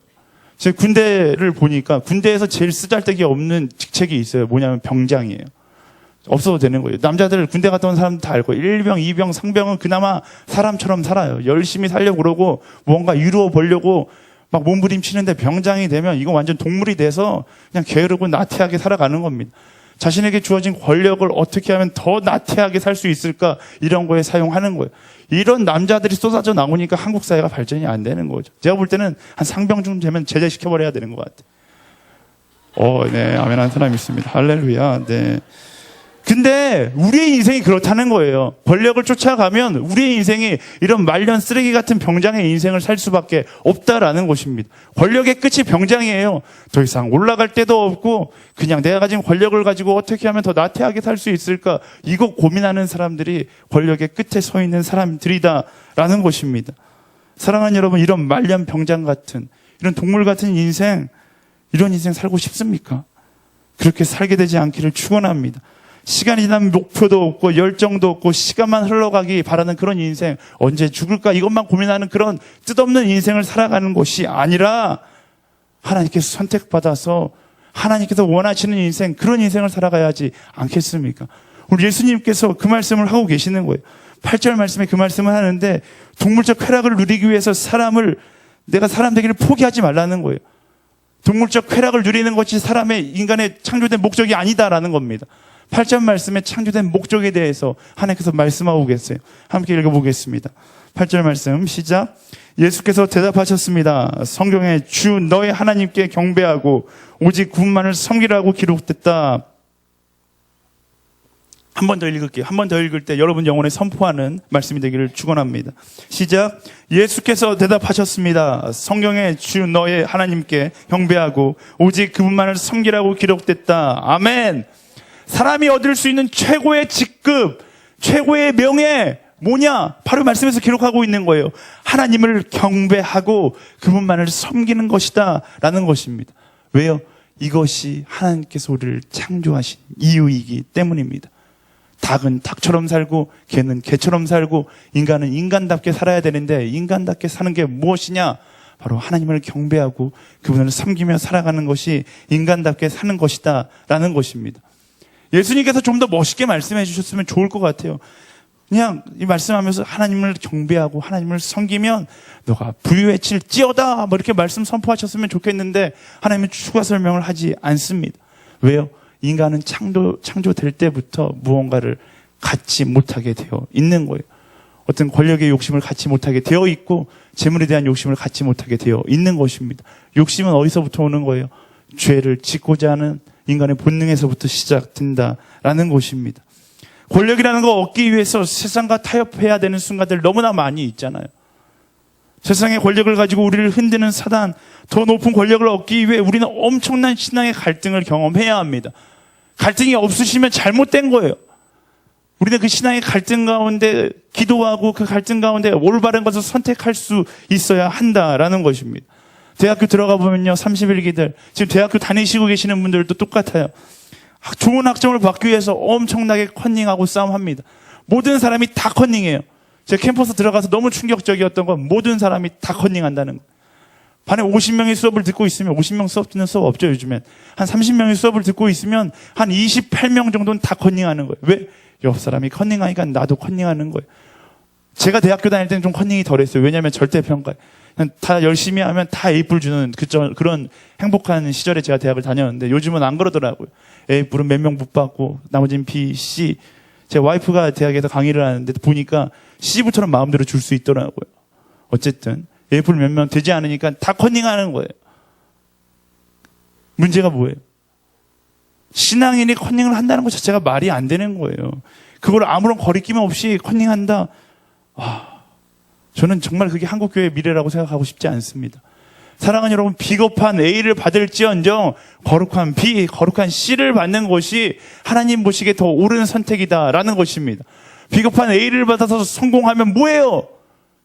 제가 군대를 보니까 군대에서 제일 쓰잘데기 없는 직책이 있어요. 뭐냐면 병장이에요. 없어도 되는 거예요. 남자들 군대 갔다 온 사람들 다 알고 1병, 2병, 상병은 그나마 사람처럼 살아요. 열심히 살려고 그러고 뭔가 이루어 보려고 막 몸부림치는데 병장이 되면 이거 완전 동물이 돼서 그냥 게으르고 나태하게 살아가는 겁니다. 자신에게 주어진 권력을 어떻게 하면 더 나태하게 살 수 있을까 이런 거에 사용하는 거예요. 이런 남자들이 쏟아져 나오니까 한국 사회가 발전이 안 되는 거죠. 제가 볼 때는 한 상병쯤 되면 제재시켜버려야 되는 것 같아요. 네, 아멘 하는 사람이 있습니다. 할렐루야. 네. 근데 우리의 인생이 그렇다는 거예요. 권력을 쫓아가면 우리의 인생이 이런 말년 쓰레기 같은 병장의 인생을 살 수밖에 없다라는 것입니다. 권력의 끝이 병장이에요. 더 이상 올라갈 데도 없고 그냥 내가 가진 권력을 가지고 어떻게 하면 더 나태하게 살 수 있을까, 이거 고민하는 사람들이 권력의 끝에 서 있는 사람들이다라는 것입니다. 사랑하는 여러분, 이런 말년 병장 같은, 이런 동물 같은 인생, 이런 인생 살고 싶습니까? 그렇게 살게 되지 않기를 축원합니다. 시간이 지나면 목표도 없고 열정도 없고 시간만 흘러가기 바라는 그런 인생, 언제 죽을까 이것만 고민하는 그런 뜻없는 인생을 살아가는 것이 아니라 하나님께서 선택받아서 하나님께서 원하시는 인생, 그런 인생을 살아가야지 않겠습니까? 우리 예수님께서 그 말씀을 하고 계시는 거예요. 8절 말씀에 그 말씀을 하는데, 동물적 쾌락을 누리기 위해서 내가 사람 되기를 포기하지 말라는 거예요. 동물적 쾌락을 누리는 것이 인간의 창조된 목적이 아니다라는 겁니다. 8절 말씀에 창조된 목적에 대해서 하나님께서 말씀하고 계세요. 함께 읽어보겠습니다. 8절 말씀 시작. 예수께서 대답하셨습니다. 성경에 주 너의 하나님께 경배하고 오직 그분만을 섬기라고 기록됐다. 한 번 더 읽을게요. 한 번 더 읽을 때 여러분 영혼에 선포하는 말씀이 되기를 축원합니다. 시작. 예수께서 대답하셨습니다. 성경에 주 너의 하나님께 경배하고 오직 그분만을 섬기라고 기록됐다. 아멘. 사람이 얻을 수 있는 최고의 직급, 최고의 명예 뭐냐? 바로 말씀에서 기록하고 있는 거예요. 하나님을 경배하고 그분만을 섬기는 것이다 라는 것입니다. 왜요? 이것이 하나님께서 우리를 창조하신 이유이기 때문입니다. 닭은 닭처럼 살고 개는 개처럼 살고 인간은 인간답게 살아야 되는데, 인간답게 사는 게 무엇이냐? 바로 하나님을 경배하고 그분을 섬기며 살아가는 것이 인간답게 사는 것이다 라는 것입니다. 예수님께서 좀 더 멋있게 말씀해 주셨으면 좋을 것 같아요. 그냥 이 말씀하면서 하나님을 경배하고 하나님을 섬기면 너가 부유해질지어다 뭐 이렇게 말씀 선포하셨으면 좋겠는데, 하나님은 추가 설명을 하지 않습니다. 왜요? 인간은 창조될 때부터 무언가를 갖지 못하게 되어 있는 거예요. 어떤 권력의 욕심을 갖지 못하게 되어 있고 재물에 대한 욕심을 갖지 못하게 되어 있는 것입니다. 욕심은 어디서부터 오는 거예요? 죄를 짓고자 하는 인간의 본능에서부터 시작된다라는 것입니다. 권력이라는 거 얻기 위해서 세상과 타협해야 되는 순간들 너무나 많이 있잖아요. 세상의 권력을 가지고 우리를 흔드는 사단, 더 높은 권력을 얻기 위해 우리는 엄청난 신앙의 갈등을 경험해야 합니다. 갈등이 없으시면 잘못된 거예요. 우리는 그 신앙의 갈등 가운데 기도하고 그 갈등 가운데 올바른 것을 선택할 수 있어야 한다라는 것입니다. 대학교 들어가 보면요, 30일기들, 지금 대학교 다니시고 계시는 분들도 똑같아요. 좋은 학점을 받기 위해서 엄청나게 컨닝하고 싸움합니다. 모든 사람이 다 컨닝해요. 제가 캠퍼스 들어가서 너무 충격적이었던 건 모든 사람이 다 컨닝한다는 거예요. 반에 50명이 수업을 듣고 있으면, 50명 수업 듣는 수업 없죠 요즘엔. 한 30명이 수업을 듣고 있으면 한 28명 정도는 다 컨닝하는 거예요. 왜? 옆 사람이 컨닝하니까 나도 컨닝하는 거예요. 제가 대학교 다닐 때는 좀 컨닝이 덜했어요. 왜냐하면 절대평가, 그냥 다 열심히 하면 다 A뿔 주는 그런 행복한 시절에 제가 대학을 다녔는데, 요즘은 안 그러더라고요. A뿔은 몇 명 못 받고 나머지는 B, C. 제 와이프가 대학에서 강의를 하는데 보니까 C부터는 마음대로 줄 수 있더라고요. 어쨌든 A뿔 몇 명 되지 않으니까 다 컨닝하는 거예요. 문제가 뭐예요? 신앙인이 컨닝을 한다는 것 자체가 말이 안 되는 거예요. 그걸 아무런 거리낌 없이 컨닝한다. 저는 정말 그게 한국교회의 미래라고 생각하고 싶지 않습니다. 사랑하는 여러분, 비겁한 A를 받을지언정 거룩한 B, 거룩한 C를 받는 것이 하나님 보시기에 더 옳은 선택이다라는 것입니다. 비겁한 A를 받아서 성공하면 뭐예요?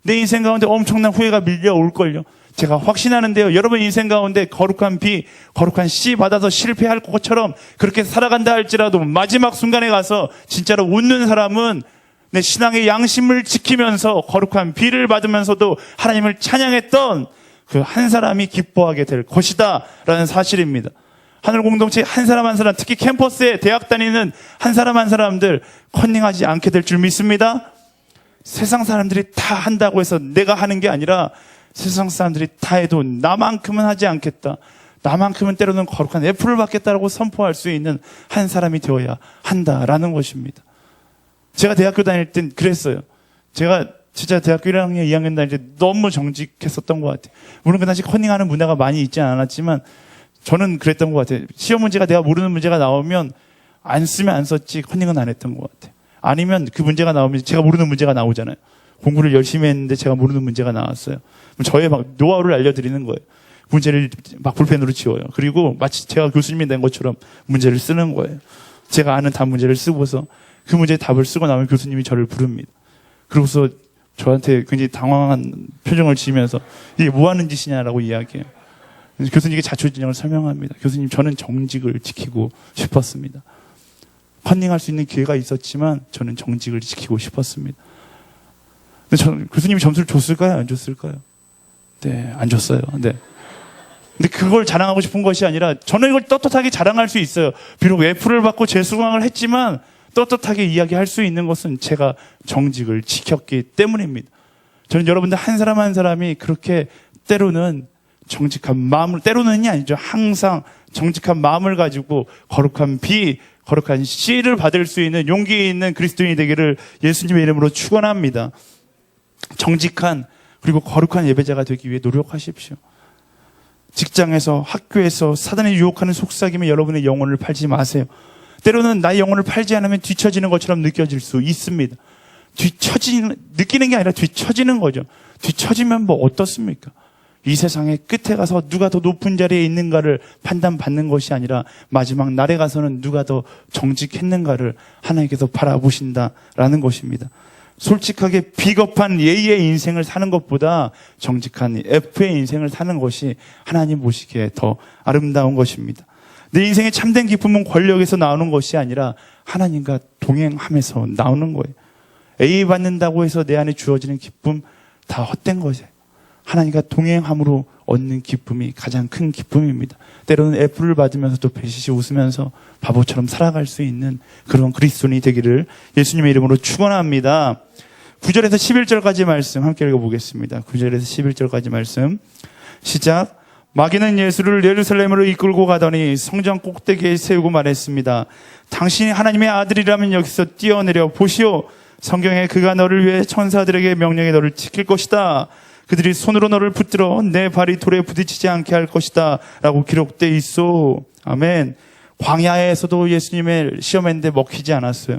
내 인생 가운데 엄청난 후회가 밀려올걸요. 제가 확신하는데요, 여러분 인생 가운데 거룩한 B, 거룩한 C 받아서 실패할 것처럼 그렇게 살아간다 할지라도 마지막 순간에 가서 진짜로 웃는 사람은 내 신앙의 양심을 지키면서 거룩한 B를 받으면서도 하나님을 찬양했던 그 한 사람이 기뻐하게 될 것이다 라는 사실입니다. 하늘 공동체 한 사람 한 사람, 특히 캠퍼스에 대학 다니는 한 사람 한 사람들 컨닝하지 않게 될 줄 믿습니다. 세상 사람들이 다 한다고 해서 내가 하는 게 아니라, 세상 사람들이 다 해도 나만큼은 하지 않겠다, 나만큼은 때로는 거룩한 F를 받겠다라고 선포할 수 있는 한 사람이 되어야 한다라는 것입니다. 제가 대학교 다닐 땐 그랬어요. 제가 진짜 대학교 1학년, 2학년 다닐 때 너무 정직했었던 것 같아요. 물론 그 당시 컨닝하는 문화가 많이 있지 않았지만 저는 그랬던 것 같아요. 시험 문제가 내가 모르는 문제가 나오면 안 쓰면 안 썼지 컨닝은 안 했던 것 같아요. 아니면 그 문제가 나오면 제가 모르는 문제가 나오잖아요. 공부를 열심히 했는데 제가 모르는 문제가 나왔어요. 그럼 저의 막 노하우를 알려드리는 거예요. 문제를 막 볼펜으로 지워요. 그리고 마치 제가 교수님이 된 것처럼 문제를 쓰는 거예요. 제가 아는 답 문제를 쓰고서 그 문제의 답을 쓰고 나면 교수님이 저를 부릅니다. 그러고서 저한테 굉장히 당황한 표정을 지으면서 이게 뭐 하는 짓이냐라고 이야기해요. 교수님에게 자초지종을 설명합니다. 교수님, 저는 정직을 지키고 싶었습니다. 컨닝할 수 있는 기회가 있었지만 저는 정직을 지키고 싶었습니다. 근데 교수님이 점수를 줬을까요? 안 줬을까요? 네, 안 줬어요. 네. 근데 그걸 자랑하고 싶은 것이 아니라 저는 이걸 떳떳하게 자랑할 수 있어요. 비록 F를 받고 재수강을 했지만 떳떳하게 이야기할 수 있는 것은 제가 정직을 지켰기 때문입니다. 저는 여러분들 한 사람 한 사람이 그렇게 때로는 정직한 마음을, 때로는이 아니죠. 항상 정직한 마음을 가지고 거룩한 B, 거룩한 C를 받을 수 있는 용기 있는 그리스도인이 되기를 예수님의 이름으로 축원합니다. 정직한 그리고 거룩한 예배자가 되기 위해 노력하십시오. 직장에서, 학교에서 사단이 유혹하는 속삭임에 여러분의 영혼을 팔지 마세요. 때로는 나의 영혼을 팔지 않으면 뒤처지는 것처럼 느껴질 수 있습니다. 느끼는 게 아니라 뒤처지는 거죠. 뒤처지면 뭐 어떻습니까? 이 세상의 끝에 가서 누가 더 높은 자리에 있는가를 판단받는 것이 아니라 마지막 날에 가서는 누가 더 정직했는가를 하나님께서 바라보신다라는 것입니다. 솔직하게 비겁한 예의의 인생을 사는 것보다 정직한 F의 인생을 사는 것이 하나님 보시기에 더 아름다운 것입니다. 내 인생의 참된 기쁨은 권력에서 나오는 것이 아니라 하나님과 동행하면서 나오는 거예요. A 받는다고 해서 내 안에 주어지는 기쁨 다 헛된 것이에요. 하나님과 동행함으로 얻는 기쁨이 가장 큰 기쁨입니다. 때로는 F를 받으면서도 배시시 웃으면서 바보처럼 살아갈 수 있는 그런 그리스도인이 되기를 예수님의 이름으로 축원합니다. 9절에서 11절까지 말씀 함께 읽어보겠습니다. 9절에서 11절까지 말씀 시작. 마귀는 예수를 예루살렘으로 이끌고 가더니 성전 꼭대기에 세우고 말했습니다. 당신이 하나님의 아들이라면 여기서 뛰어내려 보시오. 성경에 그가 너를 위해 천사들에게 명령해 너를 지킬 것이다. 그들이 손으로 너를 붙들어 내 발이 돌에 부딪히지 않게 할 것이다 라고 기록되어 있어. 아멘. 광야에서도 예수님을 시험했는데 먹히지 않았어요.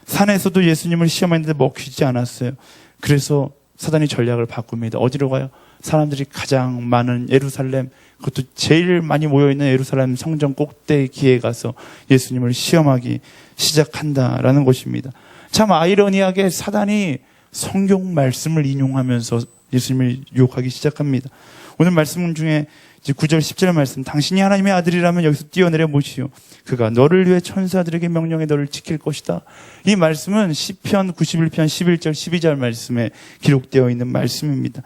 산에서도 예수님을 시험했는데 먹히지 않았어요. 그래서 사단이 전략을 바꿉니다. 어디로 가요? 사람들이 가장 많은 예루살렘, 그것도 제일 많이 모여있는 예루살렘 성전 꼭대기에 가서 예수님을 시험하기 시작한다라는 것입니다. 참 아이러니하게 사단이 성경 말씀을 인용하면서 예수님을 유혹하기 시작합니다. 오늘 말씀 중에 이제 9절 10절 말씀, 당신이 하나님의 아들이라면 여기서 뛰어내려 보시오. 그가 너를 위해 천사들에게 명령해 너를 지킬 것이다. 이 말씀은 시편 91편 11절 12절 말씀에 기록되어 있는 말씀입니다.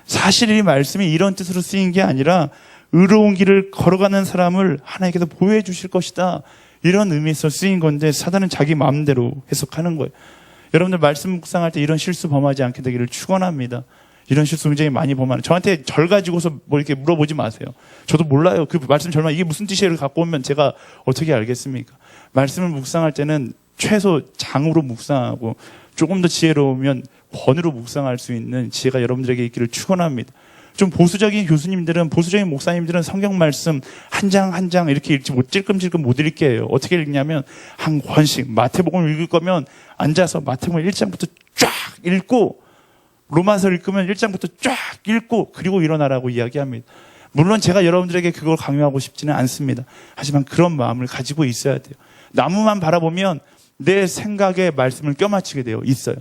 사실 이 말씀이 이런 뜻으로 쓰인 게 아니라 의로운 길을 걸어가는 사람을 하나님께서 보호해 주실 것이다. 이런 의미에서 쓰인 건데 사단은 자기 마음대로 해석하는 거예요. 여러분들 말씀 묵상할 때 이런 실수 범하지 않게 되기를 축원합니다. 이런 실수 굉장히 많이 범하는, 저한테 절 가지고서 뭐 이렇게 물어보지 마세요. 저도 몰라요. 그 말씀 절만 이게 무슨 뜻이에요? 갖고 오면 제가 어떻게 알겠습니까? 말씀을 묵상할 때는 최소 장으로 묵상하고 조금 더 지혜로우면 권으로 묵상할 수 있는 지혜가 여러분들에게 있기를 축원합니다. 좀 보수적인 교수님들은, 보수적인 목사님들은 성경 말씀 한 장 한 장 이렇게 읽지 못, 찔끔찔끔 못 읽게요. 어떻게 읽냐면 한 권씩 마태복음을 읽을 거면 앉아서 마태복음 1장부터 쫙 읽고 로마서 읽으면 1장부터 쫙 읽고 그리고 일어나라고 이야기합니다. 물론 제가 여러분들에게 그걸 강요하고 싶지는 않습니다. 하지만 그런 마음을 가지고 있어야 돼요. 나무만 바라보면 내 생각에 말씀을 껴맞추게 되어 있어요.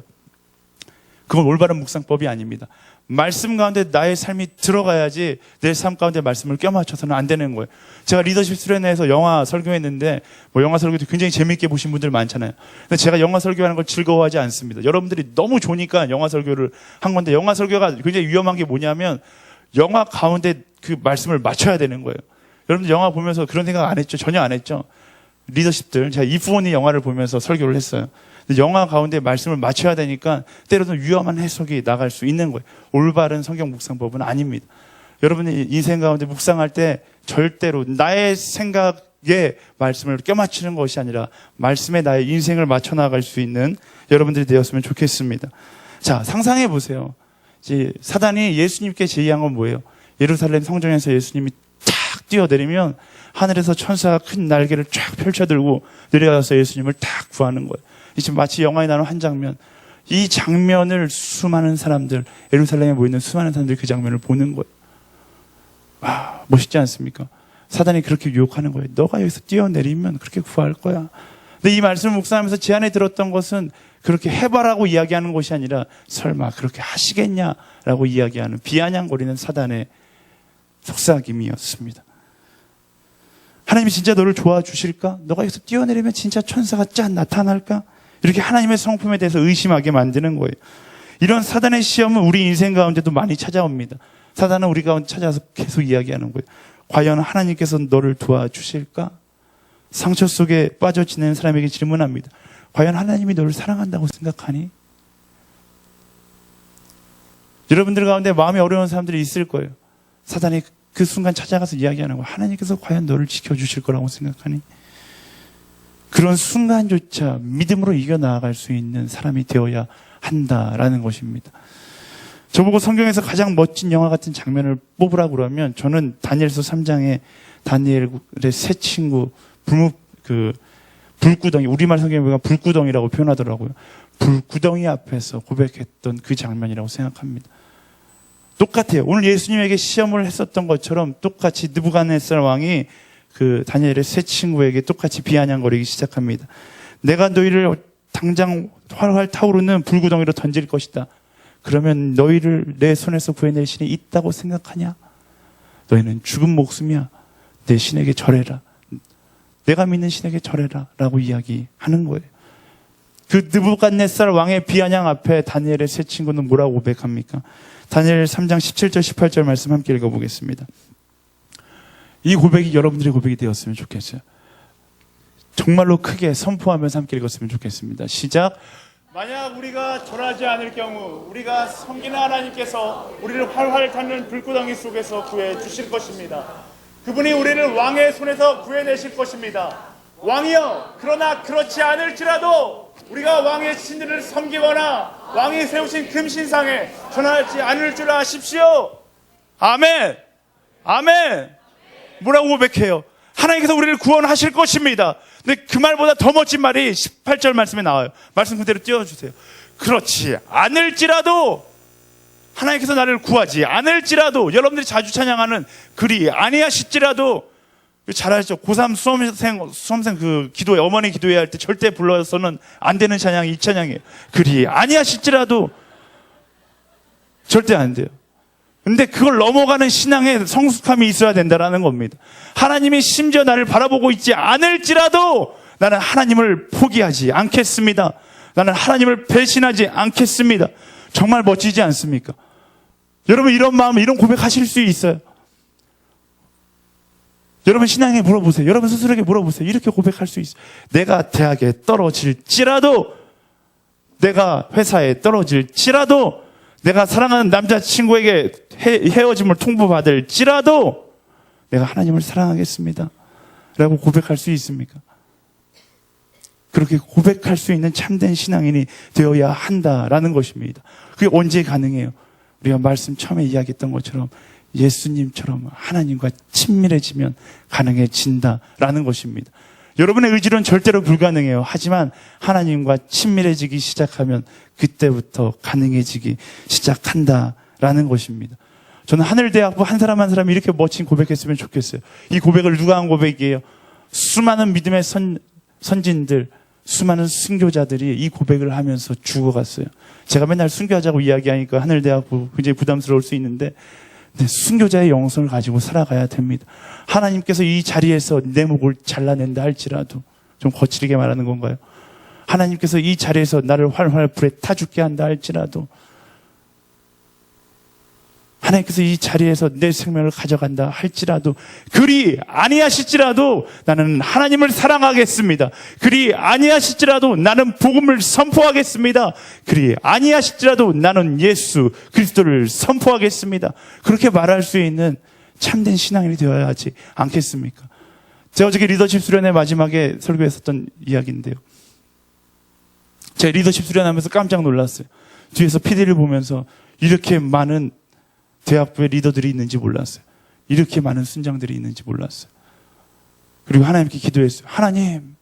그건 올바른 묵상법이 아닙니다. 말씀 가운데 나의 삶이 들어가야지 내 삶 가운데 말씀을 껴맞춰서는 안 되는 거예요. 제가 리더십 수련회에서 영화 설교했는데 영화 설교도 굉장히 재미있게 보신 분들 많잖아요. 근데 제가 영화 설교하는 걸 즐거워하지 않습니다. 여러분들이 너무 좋으니까 영화 설교를 한 건데, 영화 설교가 굉장히 위험한 게 뭐냐면 영화 가운데 그 말씀을 맞춰야 되는 거예요. 여러분들 영화 보면서 그런 생각 안 했죠? 전혀 안 했죠? 리더십들, 제가 이프온이 영화를 보면서 설교를 했어요. 영화 가운데 말씀을 맞춰야 되니까 때로는 위험한 해석이 나갈 수 있는 거예요. 올바른 성경 묵상법은 아닙니다. 여러분이 인생 가운데 묵상할 때 절대로 나의 생각에 말씀을 껴맞추는 것이 아니라 말씀에 나의 인생을 맞춰 나갈 수 있는 여러분들이 되었으면 좋겠습니다. 자, 상상해 보세요. 이제 사단이 예수님께 제의한 건 뭐예요? 예루살렘 성전에서 예수님이 탁 탁 뛰어내리면 하늘에서 천사가 큰 날개를 쫙 펼쳐들고 내려가서 예수님을 탁 구하는 거예요. 지금 마치 영화에 나오는 한 장면. 이 장면을 수많은 사람들, 예루살렘에 모이는 수많은 사람들이 그 장면을 보는 거예요. 와, 멋있지 않습니까? 사단이 그렇게 유혹하는 거예요. 너가 여기서 뛰어내리면 그렇게 구할 거야. 근데 이 말씀을 묵상하면서 제 안에 들었던 것은 그렇게 해봐라고 이야기하는 것이 아니라 설마 그렇게 하시겠냐라고 이야기하는 비아냥거리는 사단의 속삭임이었습니다. 하나님이 진짜 너를 도와주실까? 너가 여기서 뛰어내리면 진짜 천사가 짠 나타날까? 이렇게 하나님의 성품에 대해서 의심하게 만드는 거예요. 이런 사단의 시험은 우리 인생 가운데도 많이 찾아옵니다. 사단은 우리 가운데 찾아와서 계속 이야기하는 거예요. 과연 하나님께서 너를 도와주실까? 상처 속에 빠져 지내는 사람에게 질문합니다. 과연 하나님이 너를 사랑한다고 생각하니? 여러분들 가운데 마음이 어려운 사람들이 있을 거예요. 사단이 그 순간 찾아가서 이야기하는 거예요. 하나님께서 과연 너를 지켜주실 거라고 생각하니? 그런 순간조차 믿음으로 이겨나갈 수 있는 사람이 되어야 한다라는 것입니다. 저보고 성경에서 가장 멋진 영화 같은 장면을 뽑으라고 그러면 저는 다니엘서 3장에 다니엘의 세 친구 불구덩이, 우리말 성경에 보면 불구덩이라고 표현하더라고요. 불구덩이 앞에서 고백했던 그 장면이라고 생각합니다. 똑같아요. 오늘 예수님에게 시험을 했었던 것처럼 똑같이 느부갓네살 왕이 그 다니엘의 세 친구에게 똑같이 비아냥거리기 시작합니다. 내가 너희를 당장 활활 타오르는 불구덩이로 던질 것이다. 그러면 너희를 내 손에서 구해낼 신이 있다고 생각하냐? 너희는 죽은 목숨이야. 내 신에게 절해라. 내가 믿는 신에게 절해라 라고 이야기하는 거예요. 그 느부갓네살 왕의 비아냥 앞에 다니엘의 세 친구는 뭐라고 고백합니까? 다니엘 3장 17절 18절 말씀 함께 읽어보겠습니다. 이 고백이 여러분들의 고백이 되었으면 좋겠어요. 정말로 크게 선포하면서 함께 읽었으면 좋겠습니다. 시작. 만약 우리가 절하지 않을 경우 우리가 섬기는 하나님께서 우리를 활활 타는 불구덩이 속에서 구해 주실 것입니다. 그분이 우리를 왕의 손에서 구해내실 것입니다. 왕이여, 그러나 그렇지 않을지라도 우리가 왕의 신들을 섬기거나 왕이 세우신 금신상에 전하지 않을 줄 아십시오. 아멘. 아멘. 뭐라고 고백해요? 하나님께서 우리를 구원하실 것입니다. 근데 그 말보다 더 멋진 말이 18절 말씀에 나와요. 말씀 그대로 띄워주세요. 그렇지 않을지라도, 하나님께서 나를 구하지 않을지라도, 여러분들이 자주 찬양하는 그리 아니하실지라도, 잘 아시죠? 고3 수험생 그 기도회, 어머니 기도회 할 때 절대 불러서는 안 되는 찬양이 이 찬양이에요. 그리 아니하실지라도 절대 안 돼요. 근데 그걸 넘어가는 신앙의 성숙함이 있어야 된다는 겁니다. 하나님이 심지어 나를 바라보고 있지 않을지라도 나는 하나님을 포기하지 않겠습니다. 나는 하나님을 배신하지 않겠습니다. 정말 멋지지 않습니까? 여러분 이런 마음, 이런 고백하실 수 있어요. 여러분 신앙에 물어보세요. 여러분 스스로에게 물어보세요. 이렇게 고백할 수 있어요. 내가 대학에 떨어질지라도, 내가 회사에 떨어질지라도, 내가 사랑하는 남자친구에게 헤어짐을 통보받을지라도 내가 하나님을 사랑하겠습니다 라고 고백할 수 있습니까? 그렇게 고백할 수 있는 참된 신앙인이 되어야 한다라는 것입니다. 그게 언제 가능해요? 우리가 말씀 처음에 이야기했던 것처럼 예수님처럼 하나님과 친밀해지면 가능해진다라는 것입니다. 여러분의 의지로는 절대로 불가능해요. 하지만 하나님과 친밀해지기 시작하면 그때부터 가능해지기 시작한다라는 것입니다. 저는 하늘대학부 한 사람 한 사람이 이렇게 멋진 고백했으면 좋겠어요. 이 고백을 누가 한 고백이에요? 수많은 믿음의 선진들, 수많은 순교자들이 이 고백을 하면서 죽어갔어요. 제가 맨날 순교하자고 이야기하니까 하늘대학부 굉장히 부담스러울 수 있는데, 네, 순교자의 영성을 가지고 살아가야 됩니다. 하나님께서 이 자리에서 내 목을 잘라낸다 할지라도, 좀 거칠게 말하는 건가요? 하나님께서 이 자리에서 나를 활활 불에 타 죽게 한다 할지라도, 하나님께서 이 자리에서 내 생명을 가져간다 할지라도, 그리 아니하실지라도 나는 하나님을 사랑하겠습니다. 그리 아니하실지라도 나는 복음을 선포하겠습니다. 그리 아니하실지라도 나는 예수 그리스도를 선포하겠습니다. 그렇게 말할 수 있는 참된 신앙인이 되어야 하지 않겠습니까? 제가 어저께 리더십 수련회 마지막에 설교했었던 이야기인데요. 제가 리더십 수련하면서 깜짝 놀랐어요. 뒤에서 PD를 보면서 이렇게 많은 대학부의 리더들이 있는지 몰랐어요. 이렇게 많은 순장들이 있는지 몰랐어요. 그리고 하나님께 기도했어요. 하나님,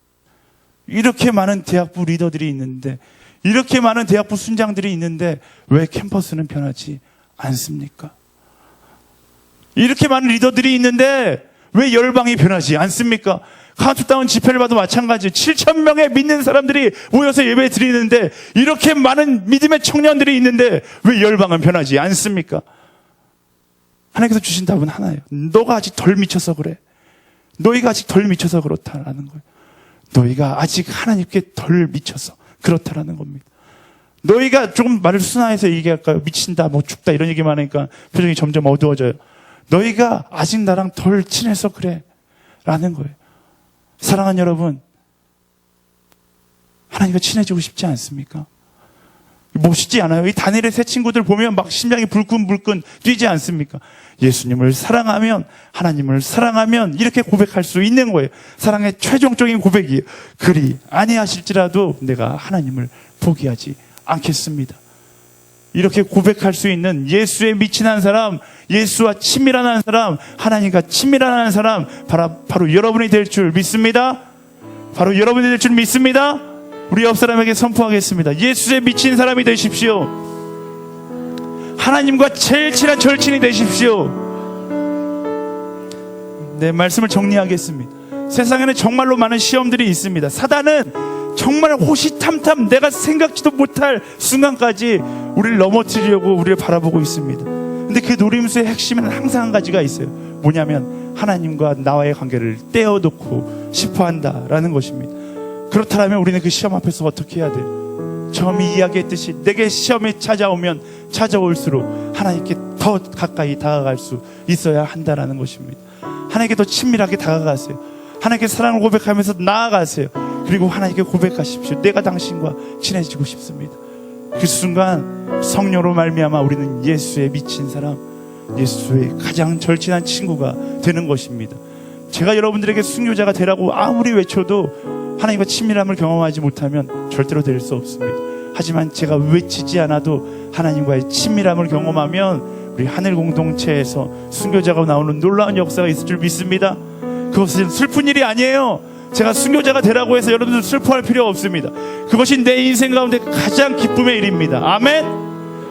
이렇게 많은 대학부 리더들이 있는데, 이렇게 많은 대학부 순장들이 있는데 왜 캠퍼스는 변하지 않습니까? 이렇게 많은 리더들이 있는데 왜 열방이 변하지 않습니까? 카운트다운 집회를 봐도 마찬가지예요. 7,000명의 믿는 사람들이 모여서 예배 드리는데 이렇게 많은 믿음의 청년들이 있는데 왜 열방은 변하지 않습니까? 하나님께서 주신 답은 하나예요. 너가 아직 덜 미쳐서 그래. 너희가 아직 덜 미쳐서 그렇다라는 거예요. 너희가 아직 하나님께 덜 미쳐서 그렇다라는 겁니다. 너희가 조금 말을 순화해서 얘기할까요? 미친다, 뭐 죽다 이런 얘기만 하니까 표정이 점점 어두워져요. 너희가 아직 나랑 덜 친해서 그래 라는 거예요. 사랑하는 여러분, 하나님과 친해지고 싶지 않습니까? 멋있지 않아요? 이 다니엘의 세 친구들 보면 막 심장이 불끈불끈 뛰지 않습니까? 예수님을 사랑하면, 하나님을 사랑하면 이렇게 고백할 수 있는 거예요. 사랑의 최종적인 고백이에요. 그리 아니하실지라도 내가 하나님을 포기하지 않겠습니다. 이렇게 고백할 수 있는 예수에 미친 한 사람, 예수와 친밀한 한 사람, 하나님과 친밀한 한 사람, 바로 여러분이 될 줄 믿습니다. 바로 여러분이 될 줄 믿습니다. 우리 옆 사람에게 선포하겠습니다. 예수에 미친 사람이 되십시오. 하나님과 제일 친한 절친이 되십시오. 네, 말씀을 정리하겠습니다. 세상에는 정말로 많은 시험들이 있습니다. 사단은 정말 호시탐탐 내가 생각지도 못할 순간까지 우리를 넘어뜨리려고 우리를 바라보고 있습니다. 근데 그 노림수의 핵심에는 항상 한 가지가 있어요. 뭐냐면 하나님과 나와의 관계를 떼어놓고 싶어한다라는 것입니다. 그렇다면 우리는 그 시험 앞에서 어떻게 해야 돼요? 처음에 이야기했듯이 내게 시험이 찾아오면 찾아올수록 하나님께 더 가까이 다가갈 수 있어야 한다라는 것입니다. 하나님께 더 친밀하게 다가가세요. 하나님께 사랑을 고백하면서 나아가세요. 그리고 하나님께 고백하십시오. 내가 당신과 친해지고 싶습니다. 그 순간 성령으로 말미암아 우리는 예수에 미친 사람, 예수의 가장 절친한 친구가 되는 것입니다. 제가 여러분들에게 순교자가 되라고 아무리 외쳐도 하나님과 친밀함을 경험하지 못하면 절대로 될 수 없습니다. 하지만 제가 외치지 않아도 하나님과의 친밀함을 경험하면 우리 하늘 공동체에서 순교자가 나오는 놀라운 역사가 있을 줄 믿습니다. 그것은 슬픈 일이 아니에요. 제가 순교자가 되라고 해서 여러분들 슬퍼할 필요 없습니다. 그것이 내 인생 가운데 가장 기쁨의 일입니다. 아멘?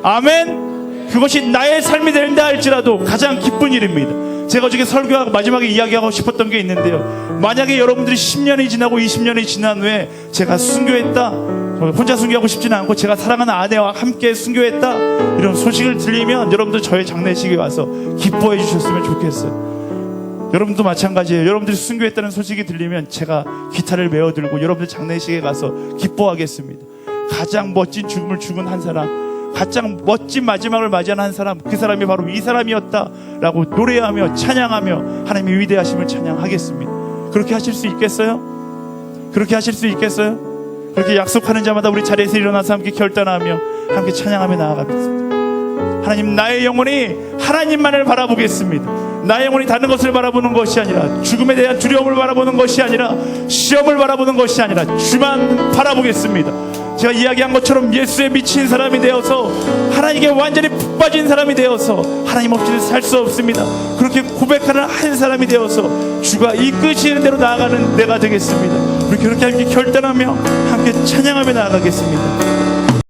아멘? 그것이 나의 삶이 된다 할지라도 가장 기쁜 일입니다. 제가 어저께 설교하고 마지막에 이야기하고 싶었던 게 있는데요. 만약에 여러분들이 10년이 지나고 20년이 지난 후에 제가 순교했다, 혼자 순교하고 싶지는 않고 제가 사랑하는 아내와 함께 순교했다, 이런 소식을 들리면 여러분들 저의 장례식에 와서 기뻐해 주셨으면 좋겠어요. 여러분도 마찬가지예요. 여러분들이 순교했다는 소식이 들리면 제가 기타를 메어들고 여러분들 장례식에 가서 기뻐하겠습니다. 가장 멋진 죽음을 죽은 한 사람, 가장 멋진 마지막을 맞이한 한 사람, 그 사람이 바로 이 사람이었다라고 노래하며 찬양하며 하나님의 위대하심을 찬양하겠습니다. 그렇게 하실 수 있겠어요? 그렇게 하실 수 있겠어요? 그렇게 약속하는 자마다 우리 자리에서 일어나서 함께 결단하며 함께 찬양하며 나아가겠습니다. 하나님, 나의 영혼이 하나님만을 바라보겠습니다. 나의 영혼이 다른 것을 바라보는 것이 아니라, 죽음에 대한 두려움을 바라보는 것이 아니라, 시험을 바라보는 것이 아니라 주만 바라보겠습니다. 제가 이야기한 것처럼 예수에 미친 사람이 되어서 하나님께 완전히 푹 빠진 사람이 되어서 하나님 없이는 살 수 없습니다. 그렇게 고백하는 한 사람이 되어서 주가 이끄시는 대로 나아가는 내가 되겠습니다. 우리 그렇게 함께 결단하며 함께 찬양하며 나아가겠습니다.